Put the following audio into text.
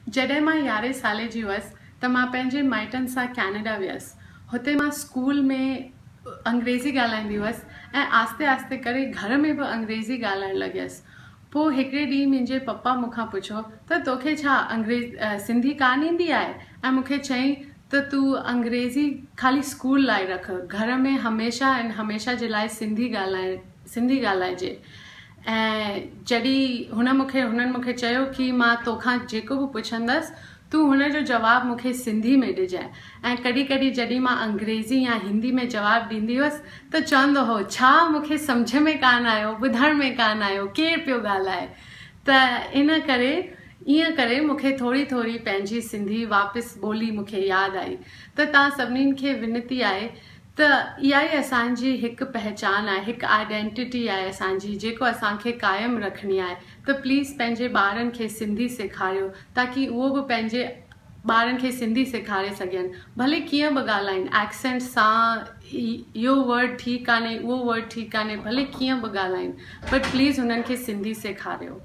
जॾहिं मां 11 साले जी हुअसि त मां पंहिंजे माइटनि सां कैनेडा वियसि। हुते मां स्कूल में अंग्रेज़ी ॻाल्हाईंदी हुअसि ऐं आस्ते आस्ते करे घर में बि अंग्रेज़ी ॻाल्हाइण लॻियसि। पोइ हिकिड़े ॾींहुं मुंहिंजे पप्पा मूंखां पुछो त तोखे छा सिंधी कान ईंदी आहे, ऐं मूंखे चयईं त तूं अंग्रेज़ी ख़ाली स्कूल लाइ रख, घर में हमेशह ऐं हमेशह जे लाइ सिंधी ॻाल्हाइजे। ऐं जॾहिं हुननि मूंखे चयो कि मां तोखां जेको बि पुछंदसि तूं हुनजो जवाबु मूंखे सिंधी में ॾिजांइ। ऐं कॾहिं कॾहिं जॾहिं मां अंग्रेज़ी या हिंदी में जवाबु ॾींदी हुअसि त चवंदो हो छा मूंखे सम्झ में कान आयो, ॿुधण में कान आयो, केरु पियो ॻाल्हाए। त इन करे ईअं करे मूंखे थोरी थोरी पंहिंजी सिंधी वापसि ॿोली मूंखे यादि आई। त तव्हां सभिनीनि खे विनती आहे त इहा ई असांजी हिकु पहचान आहे, हिकु आइडेंटिटी आहे असांजी, जेको असांखे क़ाइमु रखणी आहे। त प्लीज़ पंहिंजे ॿारनि खे सिंधी सेखारियो ताकी उहो बि पंहिंजे ॿारनि खे सिंधी सेखारे सघनि, भले कीअं बि ॻाल्हाइनि, एक्सेंट सां, इहो वर्ड ठीकु कान्हे, उहो वर्ड ठीकु कान्हे, भले कीअं बि ॻाल्हाइनि, बट प्लीज़ हुननि खे सिंधी सेखारियो।